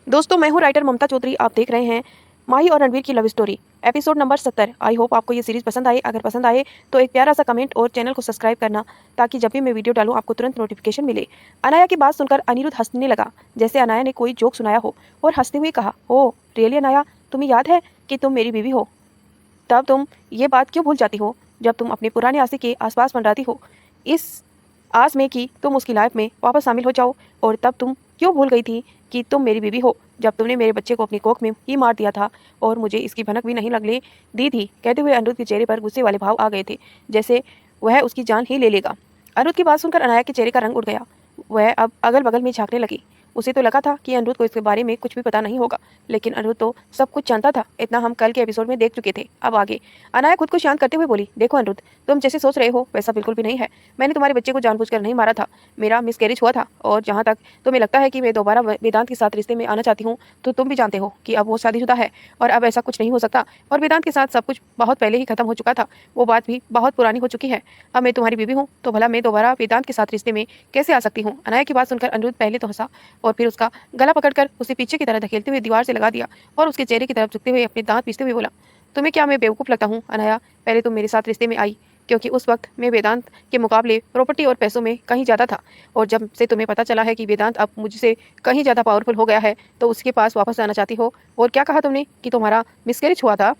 दोस्तों, मैं हूँ राइटर ममता चौधरी। आप देख रहे हैं माही और रणवीर की love story episode number 70। I hope आपको ये सीरीज पसंद आए। अगर पसंद आए तो एक प्यारा सा कमेंट और चैनल को सब्सक्राइब करना, ताकि जब भी मैं वीडियो डालूं आपको तुरंत नोटिफिकेशन मिले। अनाया की बात सुनकर अनिरुद्ध हंसने लगा, जैसे अनाया ने कोई जोक सुनाया हो, और हंसते हुए कहा, ओ रियली अनाया, तुम्हें याद है कि तुम मेरी बीवी हो? तब तुम ये बात क्यों भूल जाती हो जब तुम अपने पुराने आशिक के आसपास मंडराती हो, इस आस में कि तुम उसकी लाइफ में वापस शामिल हो जाओ? और तब तुम क्यों भूल गई थी कि तुम मेरी बीवी हो, जब तुमने मेरे बच्चे को अपनी कोख में ही मार दिया था और मुझे इसकी भनक भी नहीं लगने दी थी? कहते हुए अनिरुद्ध के चेहरे पर गुस्से वाले भाव आ गए थे, जैसे वह उसकी जान ही ले लेगा। अनिरुद्ध की बात सुनकर अनाया के चेहरे का रंग उड़ गया। वह अब अगल बगल में झांकने लगी। उसे तो लगा था कि अनिरुद्ध को इसके बारे में कुछ भी पता नहीं होगा, लेकिन अनिरुद्ध तो सब कुछ जानता था। इतना हम कल के एपिसोड में देख चुके थे। अब आगे अनाया खुद को शांत करते हुए बोली, देखो अनिरुद्ध, तुम जैसे सोच रहे हो वैसा बिल्कुल भी नहीं है। मैंने तुम्हारे बच्चे को जानबूझकर नहीं मारा था। मेरा मिसकैरेज हुआ था। और जहाँ तक तुम्हें लगता है कि मैं दोबारा वेदांत के साथ रिश्ते में आना चाहती हूँ, तो तुम भी जानते हो कि अब वो शादीशुदा है और अब ऐसा कुछ नहीं हो सकता। और वेदांत के साथ सब कुछ बहुत पहले ही खत्म हो चुका था। वो बात भी बहुत पुरानी हो चुकी है। अब मैं तुम्हारी बीवी हूँ, तो भला मैं दोबारा वेदांत के साथ रिश्ते में कैसे आ सकती हूँ? अनाया की बात सुनकर अनिरुद्ध पहले तो हंसा, और फिर उसका गला पकड़कर उसे पीछे की तरह धकेलते हुए दीवार से लगा दिया और उसके चेहरे की तरफ झुकते हुए अपने दांत पीसते हुए बोला, तुम्हें क्या मैं बेवकूफ़ लगता हूँ अनाया? पहले तुम मेरे साथ रिश्ते में आई क्योंकि उस वक्त मैं वेदांत के मुकाबले प्रॉपर्टी और पैसों में कहीं ज़्यादा था। और जब से तुम्हें पता चला है कि वेदांत अब मुझसे कहीं ज़्यादा पावरफुल हो गया है, तो उसके पास वापस जाना चाहती हो। और क्या कहा तुमने कि तुम्हारा मिसकैरेज हुआ था?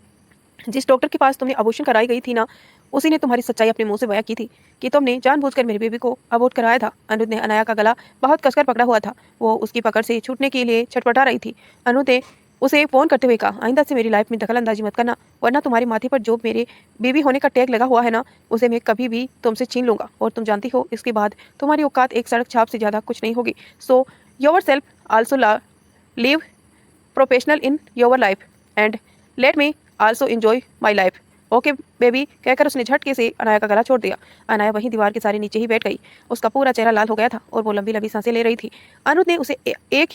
जिस डॉक्टर के पास तुमने अबॉर्शन कराई गई थी ना, उसी ने तुम्हारी सच्चाई अपने मुंह से बयां की थी कि तुमने जानबूझकर मेरी बेबी को अबॉर्ट कराया था। अनिरुद्ध ने अनाया का गला बहुत कसकर पकड़ा हुआ था। वो उसकी पकड़ से छूटने के लिए छटपटा रही थी। अनिरुद्ध ने उसे फोन करते हुए कहा, आइंदा से मेरी लाइफ में दखल अंदाजी मत करना, वरना तुम्हारे माथे पर जो मेरे बेबी होने का टैग लगा हुआ है ना, उसे मैं कभी भी तुमसे छीन लूंगा। और तुम जानती हो, इसके बाद तुम्हारी औकात एक सड़क छाप से ज़्यादा कुछ नहीं होगी। So your self also live professional in your life and let me also enjoy my life. Okay baby, कहकर उसने झटके से अनाया का गला छोड़ दिया। अनाया वहीं दीवार के सारे नीचे ही बैठ गई। उसका पूरा चेहरा लाल हो गया था और वो लंबी लंबी सांसें ले रही थी। अनिरुद्ध ने उसे एक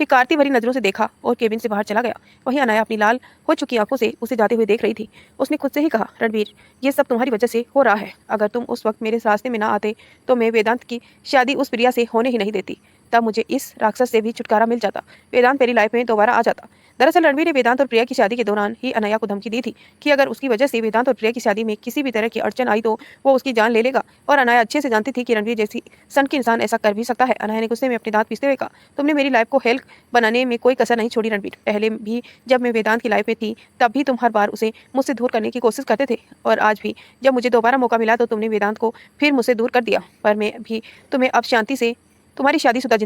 हिकारती भरी नजरों से देखा और केबिन से बाहर चला गया। वहीं अनाया अपनी लाल हो चुकी आंखों से उसे जाते हुए देख रही थी। उसने खुद से ही कहा, रणवीर, ये सब तुम्हारी वजह से हो रहा है। अगर तुम उस वक्त मेरे रास्ते में ना आते, तो मैं वेदांत की शादी उस प्रिया से होने ही नहीं देती। तब मुझे इस राक्षस से भी छुटकारा मिल जाता। वेदांत मेरी लाइफ में दोबारा आ जाता। दरअसल रणवीर ने वेदांत और प्रिया की शादी के दौरान ही अनया को धमकी दी थी कि अगर उसकी वजह से वेदांत और प्रिया की शादी में किसी भी तरह की अड़चन आई तो वो उसकी जान ले लेगा। और अनया अच्छे से जानती थी कि रणवीर जैसी सन की इंसान ऐसा कर भी सकता है। अनया ने गुस्से में अपने दांत पीसते हुए कहा, तुमने मेरी लाइफ को हेल्प बनाने में कोई कसर नहीं छोड़ी रणवीर। पहले भी जब मैं वेदांत की लाइफ में थी, तब भी तुम हर बार उसे मुझसे दूर करने की कोशिश करते थे, और आज भी जब मुझे दोबारा मौका मिला तो तुमने वेदांत को फिर मुझसे दूर कर दिया। पर मैं भी तुम्हें अब शांति से तुम्हारी शादीशुदा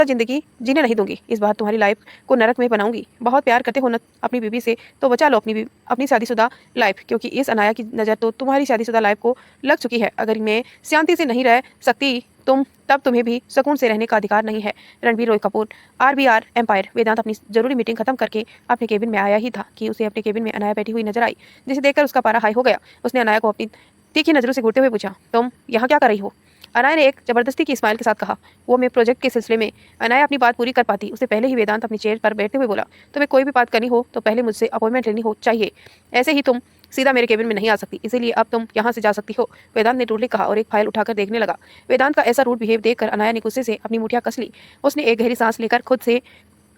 जिंदगी जीने नहीं दूंगी। इस बार तुम्हारी लाइफ को नरक में बनाऊंगी। बहुत प्यार करते हो न अपनी बीवी से, तो बचा लो अपनी शादीशुदा लाइफ, क्योंकि इस अनाया की नज़र तो तुम्हारी शादीशुदा लाइफ को लग चुकी है। अगर मैं शांति से नहीं रह सकती तब तुम्हें भी सुकून से रहने का अधिकार नहीं है। Ranveer Roy Kapoor, RBR empire. वेदांत अपनी जरूरी मीटिंग खत्म करके अपने केबिन में आया ही था कि उसे अपने केबिन में अनाया बैठी हुई नजर आई, जिसे देखकर उसका पारा हाई हो गया। उसने अनाया को अपनी तीखी नजरों से घूरते हुए पूछा, तुम यहाँ क्या कर रही हो? अनाया ने एक जबरदस्ती की स्माइल के साथ कहा, वो मैं प्रोजेक्ट के सिलसिले में। अनाया अपनी बात पूरी कर पाती उससे पहले ही वेदांत अपनी चेयर पर बैठते हुए बोला, तुम्हें कोई भी बात करनी हो तो पहले मुझसे अपॉइंटमेंट लेनी हो चाहिए। ऐसे ही तुम सीधा मेरे केबिन में नहीं आ सकती, इसीलिए अब तुम यहाँ से जा सकती हो। वेदांत ने रूडली कहा और एक फाइल उठाकर देखने लगा। वेदांत का ऐसा रूड बिहेव देखकर अनाया ने गुस्से से अपनी मुठियां कस ली। उसने एक गहरी सांस लेकर खुद से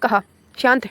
कहा, शांत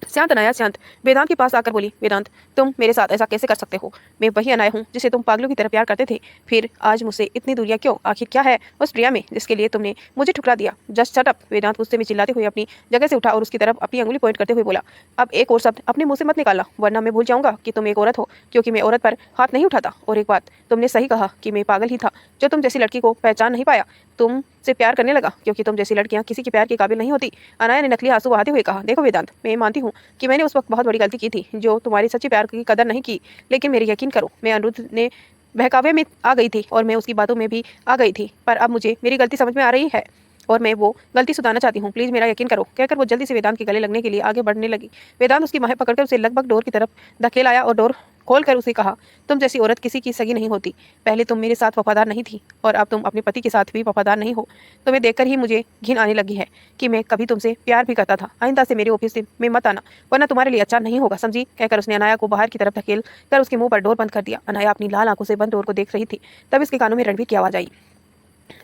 शांत अनाया शांत। वेदांत के पास आकर बोली, वेदांत, तुम मेरे साथ ऐसा कैसे कर सकते हो? मैं वही अनाया हूँ जिसे तुम पागलों की तरह प्यार करते थे। फिर आज मुझसे इतनी दूरियां क्यों? आखिर क्या है उस प्रिया में जिसके लिए तुमने मुझे ठुकरा दिया? Just shut up. वेदांत गुस्से में चिल्लाते हुए अपनी जगह से उठा और उसकी तरफ अपनी अंगुली पॉइंट करते हुए बोला, अब एक और शब्द अपने मुंह से मत निकालना, वरना मैं भूल जाऊंगा कि तुम एक औरत हो, क्योंकि मैं औरत पर हाथ नहीं उठाता। और एक बात, तुमने सही कहा कि मैं पागल ही था जो तुम जैसी लड़की को पहचान नहीं पाया, तुमसे प्यार करने लगा, क्योंकि तुम जैसी लड़कियां किसी के प्यार के काबिल नहीं होती। अनाया ने नकली आंसू बहाते हुए कहा, देखो वेदांत, मैं मानती हूँ कि मैंने उस वक्त बहुत बड़ी गलती की थी, जो तुम्हारी सच्ची प्यार की कदर नहीं की, लेकिन मेरी यकीन करो, मैं अनिरुद्ध ने बहकावे में आ गई थी और मैं उसकी बातों में भी आ गई थी। पर अब मुझे मेरी गलती समझ में आ रही है और मैं वो गलती सुधारना चाहती हूँ। प्लीज़ मेरा यकीन करो। कहकर वो जल्दी से वेदांत के गले लगने के लिए आगे बढ़ने लगी। वेदांत उसकी बाहें पकड़कर उसे लगभग डोर की तरफ धकेल आया और डोर खोलकर उसे कहा, तुम जैसी औरत किसी की सगी नहीं होती। पहले तुम मेरे साथ वफादार नहीं थी और अब तुम अपने पति के साथ भी वफादार नहीं हो। तुम्हें देखकर ही मुझे घिन आने लगी है कि मैं कभी तुमसे प्यार भी करता था। आइंदा से मेरे ऑफिस में मत आना, वरना तुम्हारे लिए अच्छा नहीं होगा, समझी? कहकर उसने अनाया को बाहर की तरफ धकेल कर उसके मुंह पर डोर बंद कर दिया। अनाया अपनी लाल आंखों से बंद डोर को देख रही थी। तब इसके कानों में रणवीर की आवाज आई,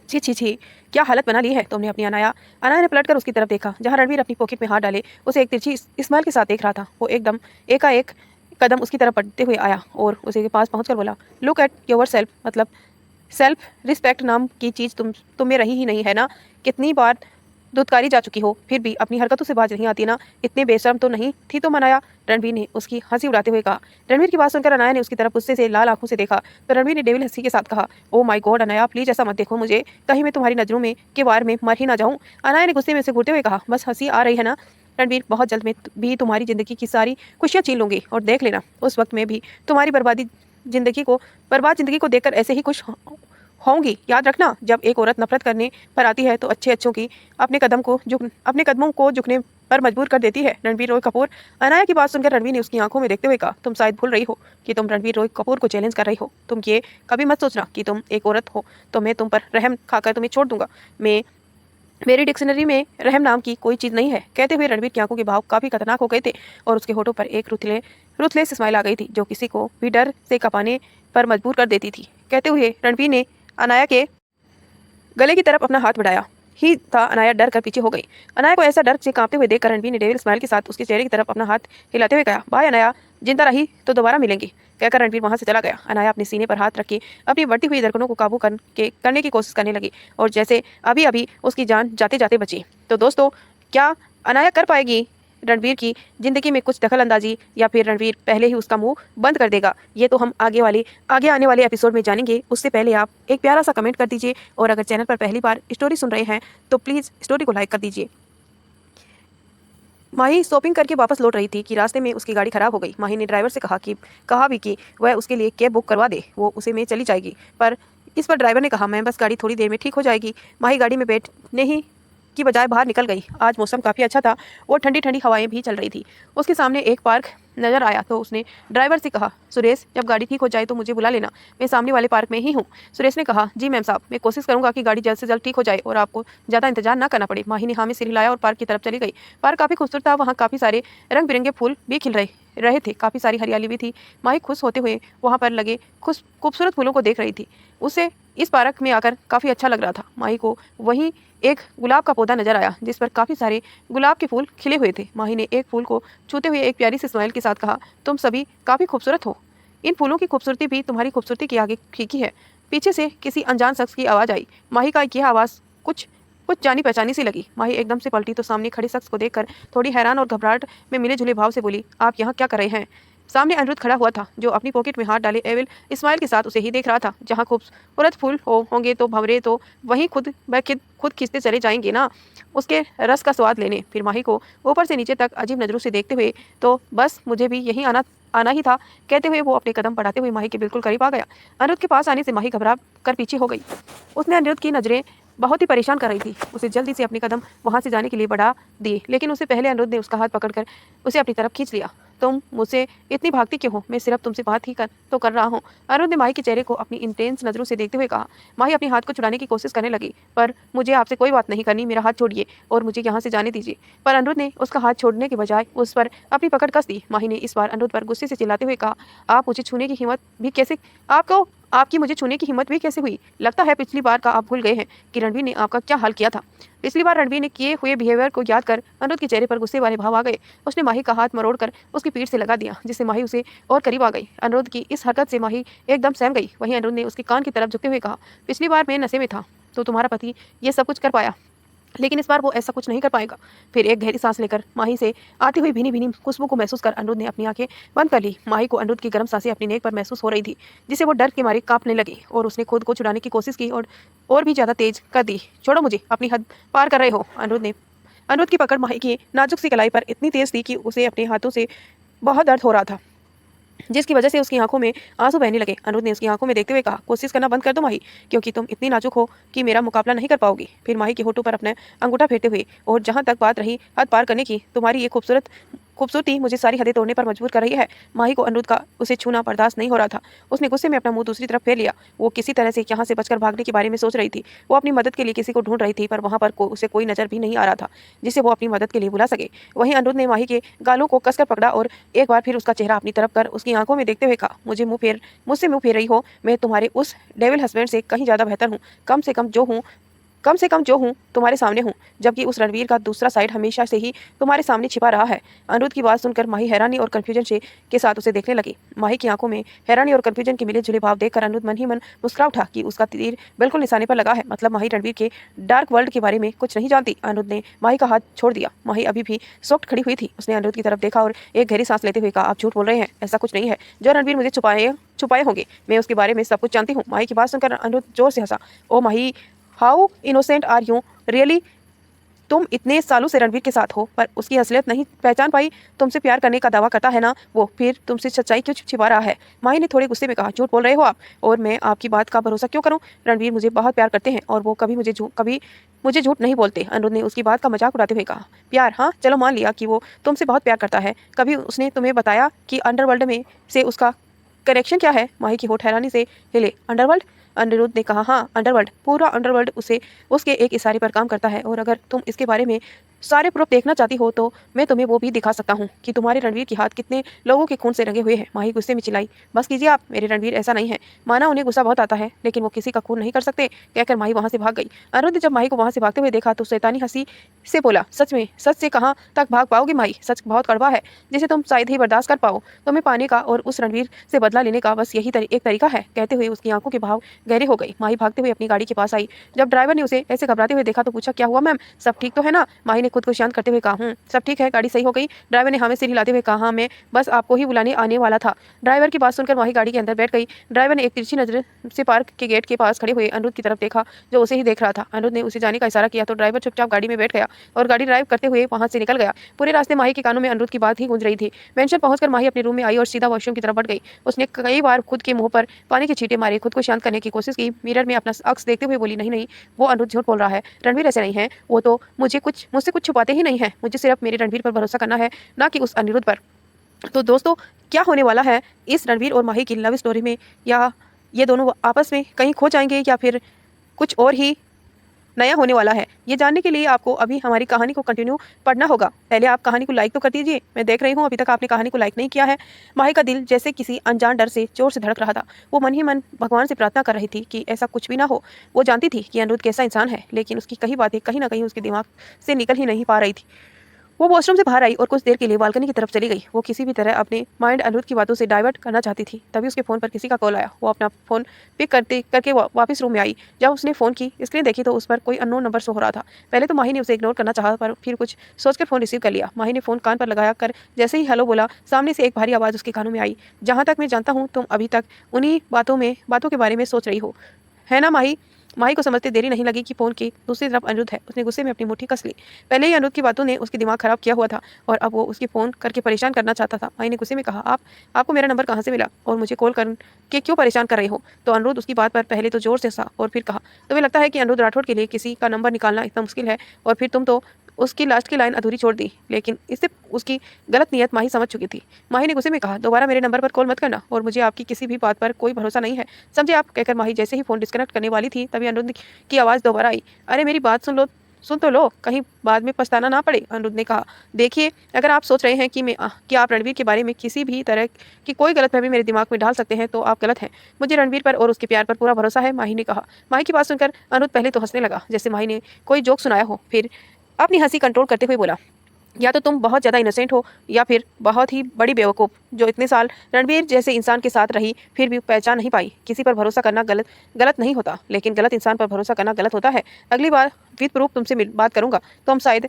छी छी छी, क्या हालत बना ली है तुमने अपनी अनाया। अनाया ने पलटकर उसकी तरफ देखा जहाँ रणवीर अपनी पॉकेट में हाथ डाले उसे एक तिरछी स्माइल के साथ देख रहा था। वो एकदम एकाएक कदम उसकी तरफ बढ़ते हुए आया और उसे के पास पहुंचकर बोला, लुक एट योर सेल्फ, मतलब सेल्फ रिस्पेक्ट नाम की चीज़ तुम में रही ही नहीं है ना। कितनी बार धुतकारी जा चुकी हो, फिर भी अपनी हरकतों से बाज नहीं आती ना। इतने बेशर्म तो नहीं थी तुम अनाया। रणवीर ने उसकी हंसी उड़ाते हुए कहा। रणवीर की बात सुनकर अनाया ने उसकी तरफ गुस्से से लाल आंखों से देखा तो रणवीर ने डेविल हंसी के साथ कहा, oh my God Anaya, please ऐसा मत देखो मुझे, कहीं मैं तुम्हारी नजरों में के वार में मर ही ना जाऊं। अनाया ने गुस्से में उसे घूरते हुए कहा, बस हंसी आ रही है ना रणवीर, बहुत जल्द मैं भी तुम्हारी जिंदगी की सारी खुशियां छीन लूंगी और देख लेना उस वक्त में भी तुम्हारी बर्बाद जिंदगी को देखकर ऐसे ही खुश होंगी। याद रखना, जब एक औरत नफरत करने पर आती है तो अच्छों की अपने कदमों को झुकने पर मजबूर कर देती है। रणवीर रॉय कपूर। अनाया की बात सुनकर रणवीर ने उसकी आंखों में देखते हुए कहा, तुम शायद भूल रही हो कि तुम रणवीर रॉय कपूर को चैलेंज कर रही हो। तुम ये कभी मत सोचना कि तुम एक औरत हो तो मैं तुम पर रहम खाकर तुम्हें छोड़ दूंगा। मैं मेरी डिक्शनरी में रहम नाम की कोई चीज़ नहीं है। कहते हुए रणवीर की आंखों के भाव काफ़ी खतरनाक हो गए थे और उसके होठों पर एक रुथलेस स्माइल आ गई थी जो किसी को भी डर से कपाने पर मजबूर कर देती थी। कहते हुए रणवीर ने अनाया के गले की तरफ अपना हाथ बढ़ाया ही था, अनाया डर कर पीछे हो गई। अनाया को ऐसा डर से कांपते हुए देखकर रणवीर ने डेविल स्माइल के साथ उसके चेहरे की तरफ अपना हाथ हिलाते हुए कहा, बाय अनाया, जिंदा रही तो दोबारा मिलेंगी। कहकर रणवीर वहां से चला गया। अनाया अपने सीने पर हाथ रख के अपनी बढ़ती हुई धड़कनों को काबू करने की कोशिश करने लगी और जैसे अभी अभी उसकी जान जाते जाते बची। तो दोस्तों, क्या अनाया कर पाएगी रणवीर की जिंदगी में कुछ दखल अंदाजी, या फिर रणवीर पहले ही उसका मुंह बंद कर देगा? ये तो हम आगे आने वाले एपिसोड में जानेंगे। उससे पहले आप एक प्यारा सा कमेंट कर दीजिए और अगर चैनल पर पहली बार स्टोरी सुन रहे हैं तो प्लीज़ स्टोरी को लाइक कर दीजिए। माही शॉपिंग करके वापस लौट रही थी कि रास्ते में उसकी गाड़ी खराब हो गई। माही ने ड्राइवर से कहा भी कि वह उसके लिए कैब बुक करवा दे, वो उसे में चली जाएगी। पर इस पर ड्राइवर ने कहा, मैं बस गाड़ी थोड़ी देर में ठीक हो जाएगी। माही गाड़ी में बैठने ही की बजाय बाहर निकल गई। आज मौसम काफ़ी अच्छा था और ठंडी ठंडी हवाएं भी चल रही थी। उसके सामने एक पार्क नजर आया तो उसने ड्राइवर से कहा, सुरेश, जब गाड़ी ठीक हो जाए तो मुझे बुला लेना, मैं सामने वाले पार्क में ही हूँ। सुरेश ने कहा, जी मैम साहब, मैं कोशिश करूंगा कि गाड़ी जल्द से जल्द ठीक हो जाए और आपको ज़्यादा इंतजार ना करना पड़े। माही ने हाँ में सिर हिलाया और पार्क की तरफ चली गई। पार्क काफ़ी खूबसूरत था, वहाँ काफ़ी सारे रंग बिरंगे फूल भी खिल रहे थे, काफ़ी सारी हरियाली भी थी। माही खुश होते हुए वहाँ पर लगे खूबसूरत फूलों को देख रही थी। उसे इस पार्क में आकर काफ़ी अच्छा लग रहा था। माही को वहीं एक गुलाब का पौधा नजर आया जिस पर काफ़ी सारे गुलाब के फूल खिले हुए थे। माही ने एक फूल को छूते हुए एक प्यारी सी स्माइल के साथ कहा, तुम सभी काफ़ी खूबसूरत हो। इन फूलों की खूबसूरती भी तुम्हारी खूबसूरती के आगे फीकी है। पीछे से किसी अनजान शख्स की आवाज़ आई। माही का यह आवाज़ कुछ कुछ जानी पहचानी सी लगी। माही एकदम से पलटी तो सामने खड़े शख्स को देखकर थोड़ी हैरान और घबराहट में मिले जुले भाव से बोली, आप यहाँ क्या कर रहे हैं? सामने अनिरुद्ध खड़ा हुआ था जो अपनी पॉकेट में हाथ डाले एविल स्माइल के साथ उसे ही देख रहा था। जहाँ खूबसूरत फूल होंगे तो भंवरे तो वहीं खुद खींचते चले जाएंगे ना, उसके रस का स्वाद लेने। फिर माही को ऊपर से नीचे तक अजीब नजरों से देखते हुए, तो बस मुझे भी यहीं आना ही था। कहते हुए वो अपने कदम बढ़ाते हुए माही के बिल्कुल करीब आ गया। अनिरुद्ध के पास आने से माही घबरा कर पीछे हो गई। उसने अनिरुद्ध की नजरें बहुत ही परेशान कर रही थी। उसे जल्दी से अपने कदम वहां से जाने के लिए बढ़ा दिए, लेकिन उससे पहले अनिरुद्ध ने उसका हाथ पकड़कर उसे अपनी तरफ खींच लिया। तुम मुझसे इतनी भागती क्यों हो? मैं सिर्फ तुमसे बात ही कर रहा हूँ। अरुण ने माही के चेहरे को अपनी इंटेंस नजरों से देखते हुए कहा। माही अपने हाथ को छुड़ाने की कोशिश करने लगी, पर मुझे आपसे कोई बात नहीं करनी, मेरा हाथ छोड़िए और मुझे यहाँ से जाने दीजिए। पर अनिरुद्ध ने उसका हाथ छोड़ने के बजाय उस पर अपनी पकड़ कस दी। माही ने इस बार अनिरुद्ध पर गुस्से से चिल्लाते हुए कहा, आप मुझे छूने की हिम्मत भी कैसे आपकी मुझे छूने की हिम्मत भी कैसे हुई? लगता है पिछली बार का आप भूल गए हैं कि रणवीर ने आपका क्या हाल किया था। पिछली बार रणवीर ने किए हुए बिहेवियर को याद कर अनिरुद्ध के चेहरे पर गुस्से वाले भाव आ गए। उसने माही का हाथ मरोड़कर उसकी पीठ से लगा दिया, जिससे माही उसे और करीब आ गई। अनिरुद्ध की इस हरकत से माही एकदम सहम गई। वहीं अनिरुद्ध ने उसके कान की तरफ झुकते हुए कहा, पिछली बार मैं नशे में था तो तुम्हारा पति ये सब कुछ कर पाया, लेकिन इस बार वो ऐसा कुछ नहीं कर पाएगा। फिर एक गहरी सांस लेकर माही से आती हुई भीनी भीनी खुशबू को महसूस कर अनिरुद्ध ने अपनी आंखें बंद कर ली। माही को अनिरुद्ध की गर्म सांसें अपनी नेक पर महसूस हो रही थी, जिसे वो डर के मारे कांपने लगी और उसने खुद को छुड़ाने की कोशिश की और भी ज्यादा तेज कर दी। छोड़ो मुझे, अपनी हद पार कर रहे हो। अनिरुद्ध की पकड़ माही की नाजुक सी कलाई पर इतनी तेज थी कि उसे अपने हाथों से बहुत दर्द हो रहा था, जिसकी वजह से उसकी आंखों में आंसू बहने लगे। अनिरुद्ध ने उसकी आंखों में देखते हुए कहा, कोशिश करना बंद कर दो माही, क्योंकि तुम इतनी नाजुक हो कि मेरा मुकाबला नहीं कर पाओगी। फिर माही के होठों पर अपना अंगूठा फेरते हुए, और जहां तक बात रही हद पार करने की, तुम्हारी ये खूबसूरत खूबसूरती मुझे सारी हदें तोड़ने पर मजबूर कर रही है। माही को अनिरुद्ध का उसे छूना बर्दाश्त नहीं हो रहा था। उसने गुस्से में अपना मुंह दूसरी तरफ फेर लिया। वो किसी तरह से यहाँ से बचकर भागने के बारे में सोच रही थी। वो अपनी मदद के लिए किसी को ढूंढ रही थी, पर वहाँ पर उसे कोई नजर भी नहीं आ रहा था जिसे वो अपनी मदद के लिए बुला सके। वहीं अनिरुद्ध ने माही के गालों को कसकर पकड़ा और एक बार फिर उसका चेहरा अपनी तरफ कर उसकी आंखों में देखते हुए कहा, मुझसे मुंह फेर रही हो। मैं तुम्हारे उस डेविल हस्बैंड से कहीं ज्यादा बेहतर हूँ। कम से कम जो हूँ तुम्हारे सामने हूँ, जबकि उस रणवीर का दूसरा साइड हमेशा से ही तुम्हारे सामने छिपा रहा है। अनिरुद्ध की बात सुनकर माही हैरानी और कंफ्यूजन से के साथ उसे देखने लगी। माही की आंखों में हैरानी और कंफ्यूजन के मिले जुले भाव देखकर अनिरुद्ध मन ही मन मुस्कुरा उठा कि उसका तीर बिल्कुल निशाने पर लगा है। मतलब माही रणवीर के डार्क वर्ल्ड के बारे में कुछ नहीं जानती। अनिरुद्ध ने माही का हाथ छोड़ दिया। माही अभी भी सॉफ्ट खड़ी हुई थी। उसने अनिरुद्ध की तरफ देखा और एक गहरी सांस लेते हुए कहा, आप झूठ बोल रहे हैं, ऐसा कुछ नहीं है। जो रणवीर मुझे छुपाए होंगे, मैं उसके बारे में सब कुछ जानती हूँ। माही की बात सुनकर अनिरुद्ध जोर से हंसा। Oh Mahi, how innocent are you really. तुम इतने सालों से रणवीर के साथ हो पर उसकी असलियत नहीं पहचान पाई। तुमसे प्यार करने का दावा करता है ना वो, फिर तुमसे सच्चाई क्यों छिपा रहा है। माही ने थोड़े गुस्से में कहा, झूठ बोल रहे हो आप, और मैं आपकी बात का भरोसा क्यों करूं। रणवीर मुझे बहुत प्यार करते हैं और वो कभी मुझे झूठ नहीं बोलते। अनिरुद्ध ने उसकी बात का मजाक उड़ाते हुए कहा, प्यार, हाँ चलो मान लिया कि वो तुमसे बहुत प्यार करता है। कभी उसने तुम्हें बताया कि अंडरवर्ल्ड में से उसका कनेक्शन क्या है। माही की होठ हैरानी से हिले। अंडरवर्ल्ड? अनिरुद्ध ने कहा, हाँ अंडरवर्ल्ड, पूरा अंडरवर्ल्ड उसके एक इशारे पर काम करता है। और अगर तुम इसके बारे में सारे प्रूफ देखना चाहती हो तो मैं तुम्हें वो भी दिखा सकता हूँ कि तुम्हारे रणवीर के हाथ कितने लोगों के खून से रंगे हुए हैं। माही गुस्से में चिल्लाई, बस कीजिए आप, मेरे रणवीर ऐसा नहीं है। माना उन्हें गुस्सा बहुत आता है लेकिन वो किसी का खून नहीं कर सकते, कहकर माही वहां से भाग गई। अनिरुद्ध जब माही को वहां से भागते हुए देखा तो शैतानी हंसी से बोला, सच से कहाँ तक भाग पाओगी माही। सच बहुत कड़वा है जिसे तुम शायद ही बर्दाश्त कर पाओ। तुम्हें पाने का और उस रणवीर से बदला लेने का बस यही एक तरीका है। कहते हुए उसकी आंखों के भाव गहरे हो गई। माही भागते हुए अपनी गाड़ी के पास आई। जब ड्राइवर ने उसे ऐसे घबराते हुए देखा तो पूछा, क्या हुआ मैम, सब ठीक तो है ना। माही ने खुद को शांत करते हुए कहा, सब ठीक है, गाड़ी सही हो गई। ड्राइवर ने हमें सिर हिलाते हुए कहा, हाँ मैं बस आपको ही बुलाने आने वाला था। ड्राइवर की बात सुनकर माही गाड़ी के अंदर बैठ गई। ड्राइवर ने एक तिरछी नजर से पार्क के गेट के पास खड़े हुए अनिरुद्ध की तरफ देखा जो उसे ही देख रहा था। अनिरुद्ध ने उसे जाने का इशारा किया तो ड्राइवर चुपचाप गाड़ी में बैठ गया और गाड़ी ड्राइव करते हुए वहां से निकल गया। पूरे रास्ते माही के कानों में अनिरुद्ध की बात ही गूंज रही थी। मेंशन पहुंचकर माही अपने रूम में आई और सीधा वॉशरूम की तरफ बढ़ गई। उसने कई बार खुद के मुंह पर पानी के छींटे मारे, खुद को शांत करने की कोशिश की। मिरर में अपना अक्स देखते हुए बोली, नहीं, वो अनिरुद्ध झूठ बोल रहा है, रणवीर ऐसे नहीं है। वो तो मुझसे कुछ छुपाते ही नहीं है। मुझे सिर्फ मेरे रणवीर पर भरोसा करना है, ना कि उस अनिरुद्ध पर। तो दोस्तों, क्या होने वाला है इस रणवीर और माही की लव स्टोरी में, या ये दोनों आपस में कहीं खो जाएंगे या फिर कुछ और ही नया होने वाला है, ये जानने के लिए आपको अभी हमारी कहानी को कंटिन्यू पढ़ना होगा। पहले आप कहानी को लाइक तो कर दीजिए, मैं देख रही हूँ अभी तक आपने कहानी को लाइक नहीं किया है। माही का दिल जैसे किसी अनजान डर से जोर से धड़क रहा था। वो मन ही मन भगवान से प्रार्थना कर रही थी कि ऐसा कुछ भी ना हो। वो जानती थी कि अनिरुद्ध कैसा इंसान है, लेकिन उसकी कई बातें कहीं ना कहीं उसके दिमाग से निकल ही नहीं पा रही थी। वो वॉशरूम से बाहर आई और कुछ देर के लिए बालकनी की तरफ चली गई। वो किसी भी तरह अपने माइंड अनिरुद्ध की बातों से डाइवर्ट करना चाहती थी। तभी उसके फ़ोन पर किसी का कॉल आया। वो अपना फ़ोन पिक करके वापस रूम में आई। जब उसने फ़ोन की स्क्रीन देखी तो उस पर कोई अननोन नंबर शो हो रहा था। पहले तो माही ने उसे इग्नोर करना चाहा, पर फिर कुछ सोचकर फ़ोन रिसीव कर लिया। माही ने फ़ोन कान पर लगाया कर जैसे ही हेलो बोला, सामने से एक भारी आवाज़ उसके कानों में आई, जहाँ तक मैं जानता हूँ तुम अभी तक उन्हीं बातों के बारे में सोच रही हो, है ना माही। माही को समझते देरी नहीं लगी कि फोन की दूसरी तरफ अनिरुद्ध है। उसने गुस्से में अपनी मुट्ठी कस ली। पहले ही अनिरुद्ध की बातों ने उसके दिमाग खराब किया हुआ था और अब वो उसकी फ़ोन करके परेशान करना चाहता था। माही ने गुस्से में कहा, आपको मेरा नंबर कहाँ से मिला और मुझे कॉल करके क्यों परेशान कर रहे हो। तो अनिरुद्ध उसकी बात पर पहले तो जोर से हंसा और फिर कहा, तुम्हें लगता है कि अनिरुद्ध राठौड़ के लिए किसी का नंबर निकालना इतना मुश्किल है, और फिर तुम तो उसकी लास्ट की लाइन अधूरी छोड़ दी। लेकिन इससे उसकी गलत नीयत माही समझ चुकी थी। माही ने गुस्से में कहा, दोबारा मेरे नंबर पर कॉल मत करना और मुझे आपकी किसी भी बात पर कोई भरोसा नहीं है, समझे आप। कहकर माही जैसे ही फ़ोन डिस्कनेक्ट करने वाली थी तभी अनिरुद्ध की आवाज़ दोबारा आई, अरे मेरी बात सुन तो लो, कहीं बाद में पछताना ना पड़े। अनिरुद्ध ने कहा, देखिए अगर आप सोच रहे हैं कि आप रणवीर के बारे में किसी भी तरह की कोई गलतफहमी मेरे दिमाग में डाल सकते हैं तो आप गलत हैं। मुझे रणवीर पर और उसके प्यार पर पूरा भरोसा है, माही ने कहा। माही की बात सुनकर अनिरुद्ध पहले तो हंसने लगा जैसे माही ने कोई जोक सुनाया हो, फिर अपनी हंसी कंट्रोल करते हुए बोला, या तो तुम बहुत ज़्यादा इनोसेंट हो या फिर बहुत ही बड़ी बेवकूफ़, जो इतने साल रणवीर जैसे इंसान के साथ रही फिर भी पहचान नहीं पाई। किसी पर भरोसा करना गलत नहीं होता, लेकिन गलत इंसान पर भरोसा करना गलत होता है। अगली बार विद प्रूफ तुमसे बात करूंगा तो हम शायद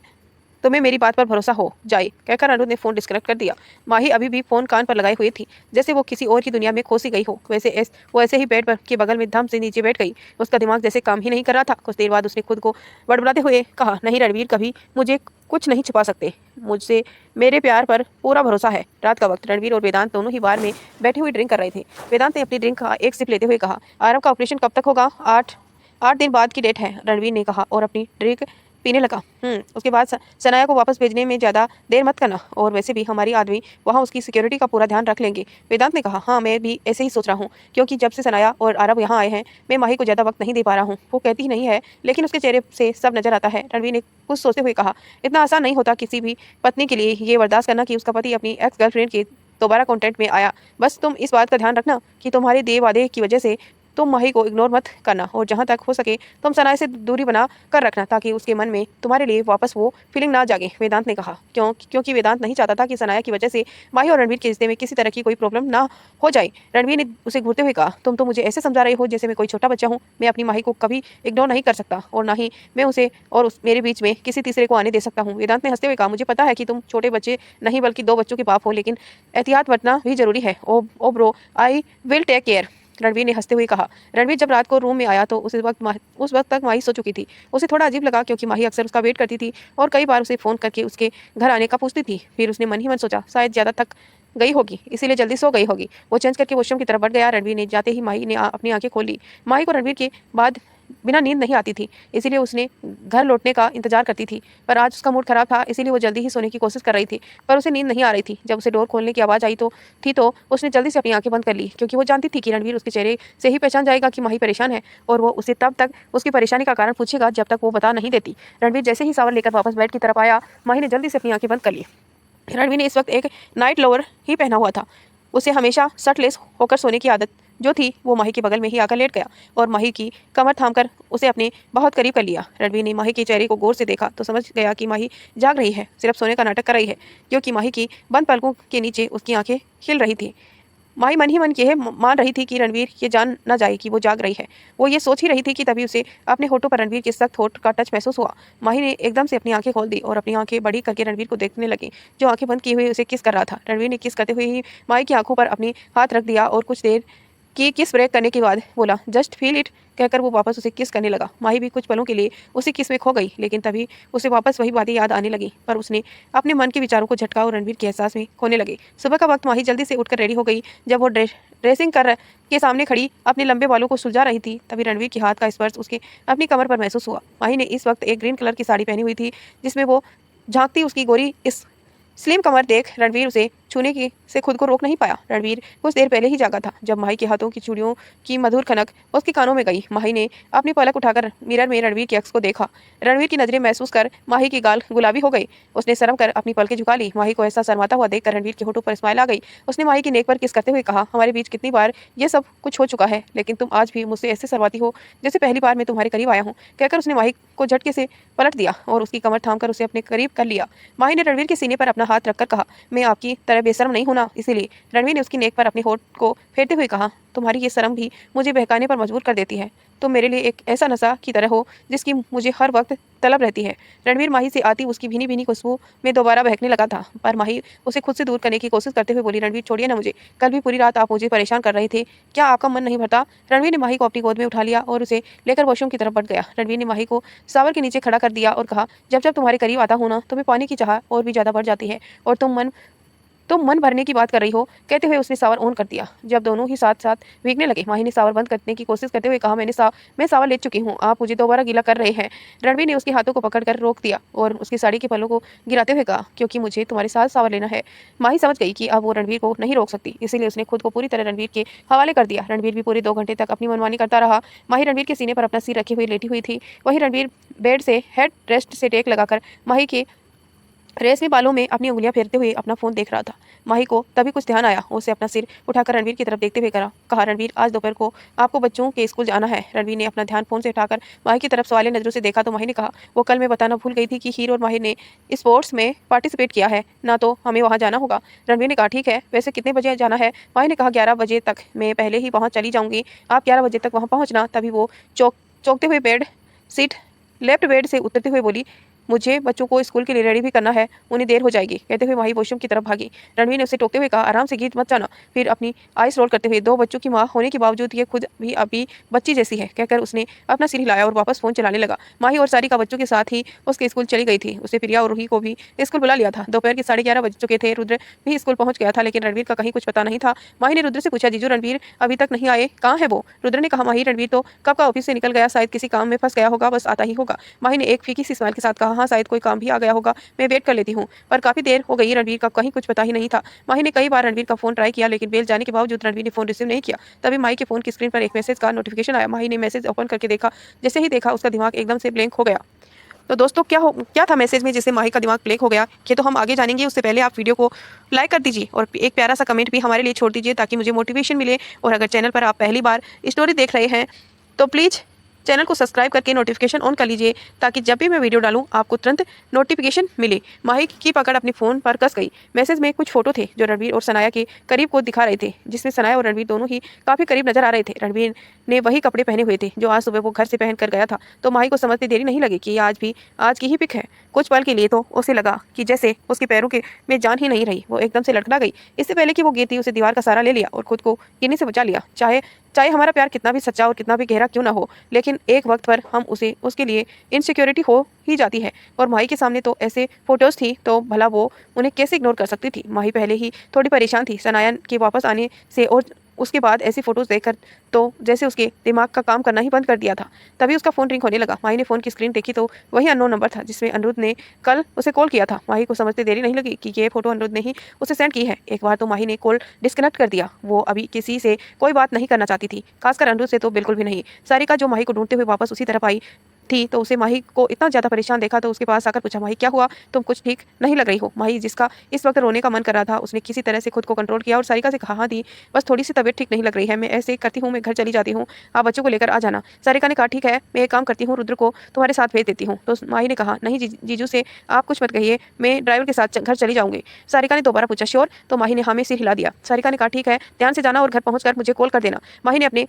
तुम्हें मेरी बात पर भरोसा हो जाए। कहकर अनिरुद्ध ने फ़ोन डिस्कनेक्ट कर दिया। माही अभी भी फ़ोन कान पर लगाई हुई थी, जैसे वो किसी और की दुनिया में खोसी गई हो। वो ऐसे ही बेड पर के बगल में धम से नीचे बैठ गई। उसका दिमाग जैसे काम ही नहीं कर रहा था। कुछ देर बाद उसने खुद को बड़बड़ाते हुए कहा, नहीं रणवीर कभी मुझे कुछ नहीं छुपा सकते, मुझसे मेरे प्यार पर पूरा भरोसा है। रात का वक्त, रणवीर और वेदांत दोनों ही बार में बैठे हुए ड्रिंक कर रहे थे। वेदांत ने अपनी ड्रिंक का एक सिप लेते हुए कहा, आरव का ऑपरेशन कब तक होगा। 8 दिन बाद की डेट है, रणवीर ने कहा और अपनी ड्रिंक पीने लगा। उसके बाद सनाया को वापस भेजने में ज़्यादा देर मत करना, और वैसे भी हमारी आदमी वहाँ उसकी सिक्योरिटी का पूरा ध्यान रख लेंगे। वेदांत ने कहा, हाँ मैं भी ऐसे ही सोच रहा हूँ, क्योंकि जब से सनाया और आरव यहाँ आए हैं मैं माही को ज़्यादा वक्त नहीं दे पा रहा हूँ। वो कहती ही नहीं है, लेकिन उसके चेहरे से सब नजर आता है। रणवीर ने कुछ सोचते हुए कहा, इतना आसान नहीं होता किसी भी पत्नी के लिए ये बर्दाश्त करना कि उसका पति अपनी एक्स गर्लफ्रेंड के दोबारा कॉन्टेक्ट में आया। बस तुम इस बात का ध्यान रखना कि तुम्हारे देह वादे की वजह से तुम माही को इग्नोर मत करना, और जहाँ तक हो सके तुम सनाया से दूरी बना कर रखना, ताकि उसके मन में तुम्हारे लिए वापस वो फीलिंग ना जागे। वेदांत ने कहा, क्योंकि वेदांत नहीं चाहता था कि सनाया की वजह से माही और रणवीर के रिश्ते में किसी तरह की कोई प्रॉब्लम ना हो जाए। रणवीर ने उसे घूरते हुए कहा, तुम तो मुझे ऐसे समझा रहे हो जैसे मैं कोई छोटा बच्चा हूँ। मैं अपनी माही को कभी इग्नोर नहीं कर सकता, और ना ही मैं उसे और मेरे बीच में किसी तीसरे को आने दे सकता हूँ। वेदांत ने हंसते हुए कहा, मुझे पता है कि तुम छोटे बच्चे नहीं बल्कि 2 बच्चों के बाप हो, लेकिन एहतियात बरतना भी जरूरी है। Oh bro, I will take care, Ranveer ने हंसते हुए कहा। रणवीर जब रात को रूम में आया तो उस वक्त तक माही सो चुकी थी। उसे थोड़ा अजीब लगा, क्योंकि माही अक्सर उसका वेट करती थी और कई बार उसे फ़ोन करके उसके घर आने का पूछती थी। फिर उसने मन ही मन सोचा, शायद ज़्यादा थक गई होगी, इसीलिए जल्दी सो गई होगी। वो चेंज करके वॉशरूम की तरफ बढ़ गया। रणवीर ने जाते ही माही ने अपनी आंखें खोल ली। माही को रणवीर के बाद बिना नींद नहीं आती थी, इसीलिए उसने घर लौटने का इंतजार करती थी। पर आज उसका मूड खराब था, इसीलिए वो जल्दी ही सोने की कोशिश कर रही थी, पर उसे नींद नहीं आ रही थी। जब उसे डोर खोलने की आवाज़ आई तो उसने जल्दी से अपनी आंखें बंद कर ली, क्योंकि वो जानती थी कि रणवीर उसके चेहरे से ही पहचान जाएगा कि माही परेशान है, और वो उसे तब तक उसकी परेशानी का कारण पूछेगा जब तक वो बता नहीं देती। रणवीर जैसे ही शावर लेकर वापस बेड की तरफ आया, माही ने जल्दी से अपनी आंखें बंद कर ली। रणवीर ने इस वक्त एक नाइट लोअर ही पहना हुआ था। उसे हमेशा शर्टलेस होकर सोने की आदत जो थी, वो माही के बगल में ही आकर लेट गया और माही की कमर थामकर उसे अपने बहुत करीब कर लिया। रणवीर ने माही के चेहरे को गौर से देखा तो समझ गया कि माही जाग रही है, सिर्फ सोने का नाटक कर रही है, क्योंकि माही की बंद पलकों के नीचे उसकी आंखें खिल रही थी। माही मन ही मन यह मान रही थी कि रणवीर ये जान न जाए कि वो जाग रही है। वो ये सोच ही रही थी कि तभी उसे अपने होठों पर रणवीर के सख्त होठ का टच महसूस हुआ। माही ने एकदम से अपनी आंखें खोल दी और अपनी आंखें बड़ी करके रणवीर को देखने लगी, जो आंखें बंद किए हुए उसे किस कर रहा था। रणवीर ने किस करते हुए ही माही की आंखों पर अपनी हाथ रख दिया और कुछ देर की किस ब्रेक करने के बाद बोला, जस्ट फील इट, कहकर वो वापस उसे किस करने लगा। माही भी कुछ पलों के लिए उसी किस में खो गई, लेकिन तभी उसे वापस वही बातें याद आने लगी, पर उसने अपने मन के विचारों को झटका और रणवीर के एहसास में खोने लगे। सुबह का वक्त माही जल्दी से उठकर रेडी हो गई। जब वो ड्रेसिंग कर के सामने खड़ी अपने लंबे बालों को सुलझा रही थी, तभी रणवीर के हाथ का स्पर्श उसके अपनी कमर पर महसूस हुआ। माही ने इस वक्त एक ग्रीन कलर की साड़ी पहनी हुई थी, जिसमें वो झांकती उसकी गोरी इस स्लिम कमर देख रणवीर उसे छूने की से खुद को रोक नहीं पाया। रणवीर कुछ देर पहले ही जागा था जब माही के हाथों की चूड़ियों की मधुर खनक उसके कानों में गई। माही ने अपनी पलक उठाकर मिरर में रणवीर के अक्स को देखा। रणवीर की नजरें महसूस कर माही की गाल गुलाबी हो गई। उसने शर्म कर अपनी पलकें झुका ली। माही को ऐसा शर्माता हुआ देखकर रणवीर के होठों पर स्माइल आ गई। उसने माही की नेक पर किस करते हुए कहा, हमारे बीच कितनी बार ये सब कुछ हो चुका है, लेकिन तुम आज भी मुझसे ऐसे शर्माती हो जैसे पहली बार मैं तुम्हारे करीब आया हूँ, कहकर उसने माही को झटके से पलट दिया और उसकी कमर थामकर उसे अपने करीब कर लिया। माही ने रणवीर के सीने पर अपना हाथ रखकर कहा, मैं आपकी तरह बेशर्म नहीं हूं ना, इसीलिए। रणवीर ने उसकी नेक पर अपने होठ को फेरते हुए कहा, तुम्हारी ये शर्म भी मुझे बहकाने पर मजबूर कर देती है। तुम मेरे लिए एक ऐसा नशा की तरह हो जिसकी मुझे हर वक्त तलब रहती है। रणवीर माही से आती उसकी भीनी भीनी खुशबू में दोबारा बहकने लगा था, पर माही उसे खुद से दूर करने की कोशिश करते हुए बोली, रणवीर छोड़िए ना मुझे, कल भी पूरी रात आप मुझे परेशान कर रहे थे, क्या आपका मन नहीं भरता। रणवीर ने माही को अपनी गोद में उठा लिया और उसे लेकर वॉशरूम की तरफ बढ़ गया। रणवीर ने माही को शावर के नीचे खड़ा कर दिया और कहा, जब जब तुम्हारे करीब आता हूं ना, तुम्हें पानी की चाह और भी ज्यादा बढ़ जाती है, और तुम मन भरने की बात कर रही हो, कहते हुए उसने शावर ऑन कर दिया। जब दोनों ही साथ साथ भीगने लगे, माही ने शावर बंद करने की कोशिश करते हुए कहा, मैं शावर ले चुकी हूँ, आप मुझे दोबारा गीला कर रहे हैं। रणवीर ने उसके हाथों को पकड़कर रोक दिया और उसकी साड़ी के पल्लों को गिराते हुए कहा, क्योंकि मुझे तुम्हारे साथ शावर लेना है। माही समझ गई कि अब वो रणवीर को नहीं रोक सकती, इसीलिए उसने खुद को पूरी तरह रणवीर के हवाले कर दिया। रणवीर भी पूरे 2 घंटे तक अपनी मनमानी करता रहा। माही रणवीर के सीने पर अपना सिर रखे हुए लेटी हुई थी, वहीं रणवीर बेड से हेड रेस्ट से टेक लगाकर माही के रेशमी बालों में अपनी उंगलियां फेरते हुए अपना फोन देख रहा था। माही को तभी कुछ ध्यान आया। उसे अपना सिर उठाकर रणवीर की तरफ देखते हुए कहा, रणवीर, आज दोपहर को आपको बच्चों के स्कूल जाना है। रणवीर ने अपना ध्यान फोन से उठाकर माही की तरफ सवालिया नजरों से देखा तो माही ने कहा, वो कल मैं बताना भूल गई थी कि हीरो और माही ने स्पोर्ट्स में पार्टिसिपेट किया है ना, तो हमें वहाँ जाना होगा। रणवीर ने कहा, ठीक है, वैसे कितने बजे जाना है। माही ने कहा, 11 बजे तक, मैं पहले ही वहाँ चली जाऊँगी, आप 11 बजे तक वहाँ पहुँचना। तभी वो चौंकते हुए बेड सीट लेफ्ट बेड से उतरते हुए बोली, मुझे बच्चों को स्कूल के लिए रेडी भी करना है, उन्हें देर हो जाएगी। कहते हुए माही वॉशरूम की तरफ भागी। रणवीर ने उसे टोकते हुए कहा, आराम से गीत मत जाना। फिर अपनी आइस रोल करते हुए, दो बच्चों की माँ होने के बावजूद ये खुद भी अभी बच्ची जैसी है, कहकर उसने अपना सिर हिलाया और वापस फोन चलाने लगा। माही और सारिका बच्चों के साथ ही उसके स्कूल चली गई थी। उसे प्रिया और रूही को भी स्कूल बुला लिया था। दोपहर के 11:30 बज चुके थे। रुद्र भी स्कूल पहुंच गया था, लेकिन रणवीर का कहीं कुछ पता नहीं था। माही ने रुद्र से पूछा, जीजू रणवीर अभी तक नहीं आए, कहाँ है वो? रुद्र ने कहा, माही रणवीर तो कब का ऑफिस से निकल गया, शायद किसी काम में फंस गया होगा, बस आता ही होगा। माही ने एक फीकी सी स्माइल के साथ कहा, हाँ शायद कोई काम भी आ गया होगा, मैं वेट कर लेती हूँ। पर काफी देर हो गई, रणवीर का कहीं कुछ पता ही नहीं था। माही ने कई बार रणवीर का फोन ट्राई किया, लेकिन बेल जाने के बावजूद रणवीर ने फोन रिसीव नहीं किया। तभी माही के फोन की स्क्रीन पर एक मैसेज का नोटिफिकेशन आया। माही ने मैसेज ओपन करके देखा। जैसे ही देखा, उसका दिमाग एकदम से ब्लैंक हो गया। तो दोस्तों क्या था मैसेज में जिससे माही का दिमाग ब्लैंक हो गया, ये तो हम आगे जानेंगे। उससे पहले आप वीडियो को लाइक कर दीजिए और एक प्यारा सा कमेंट भी हमारे लिए छोड़ दीजिए, ताकि मुझे मोटिवेशन मिले। और अगर चैनल पर आप पहली बार स्टोरी देख रहे हैं तो प्लीज़ चैनल को सब्सक्राइब करके नोटिफिकेशन ऑन कर लीजिए, ताकि जब भी मैं वीडियो डालूं आपको तुरंत नोटिफिकेशन मिले। माही की पकड़ अपने फ़ोन पर कस गई। मैसेज में कुछ फोटो थे जो रणवीर और सनाया के करीब को दिखा रहे थे, जिसमें सनाया और रणवीर दोनों ही काफ़ी करीब नजर आ रहे थे। रणवीर ने वही कपड़े पहने हुए थे जो आज सुबह वो घर से पहन कर गया था। तो माही को समझते देरी नहीं लगी कि ये आज की ही पिक है। कुछ पल के लिए तो उसे लगा कि जैसे उसके पैरों के में जान ही नहीं रही। वो एकदम से लड़खड़ा गई। इससे पहले कि वो गिरती, उसे दीवार का सहारा ले लिया और खुद को गिरने से बचा लिया। चाहे चाहे हमारा प्यार कितना भी सच्चा और कितना भी गहरा क्यों ना हो, लेकिन एक वक्त पर हम उसके लिए इनसिक्योरिटी हो ही जाती है। और माही के सामने तो ऐसे फोटोज थी, तो भला वो उन्हें कैसे इग्नोर कर सकती थी। माही पहले ही थोड़ी परेशान थी सनाया के वापस आने से, और उसके बाद ऐसी फोटोज देखकर तो जैसे उसके दिमाग का काम करना ही बंद कर दिया था। तभी उसका फोन रिंग होने लगा। माही ने फोन की स्क्रीन देखी तो वही अननोन नंबर था जिसमें अनिरुद्ध ने कल उसे कॉल किया था। माही को समझते देरी नहीं लगी कि ये फोटो अनिरुद्ध ने ही उसे सेंड की है। एक बार तो माही ने कॉल डिस्कनेक्ट कर दिया। वो अभी किसी से कोई बात नहीं करना चाहती थी, खासकर अनिरुद्ध से तो बिल्कुल भी नहीं। सारिका जो माही को ढूंढते हुए वापस उसी तरफ आई थी, तो उसे माही को इतना ज़्यादा परेशान देखा तो उसके पास आकर पूछा, माही क्या हुआ, तुम कुछ ठीक नहीं लग रही हो। माही, जिसका इस वक्त रोने का मन कर रहा था, उसने किसी तरह से खुद को कंट्रोल किया और सारिका से कहा, हाँ दी, बस थोड़ी सी तबीयत ठीक नहीं लग रही है, मैं ऐसे करती हूँ, मैं घर चली जाती हूँ, आप बच्चों को लेकर आ जाना। सारिका ने कहा, ठीक है, मैं एक काम करती हूँ, रुद्र को तुम्हारे साथ भेज देती हूँ। तो माही ने कहा, नहीं जीजू से आप कुछ मत कहिए, मैं ड्राइवर के साथ घर चली जाऊंगी। सारिका ने दोबारा पूछा, श्योर? तो माही ने हाँ में सिर हिला दिया। सारिका ने कहा, ठीक है, ध्यान से जाना और घर पहुंचकर मुझे कॉल कर देना। माही ने अपने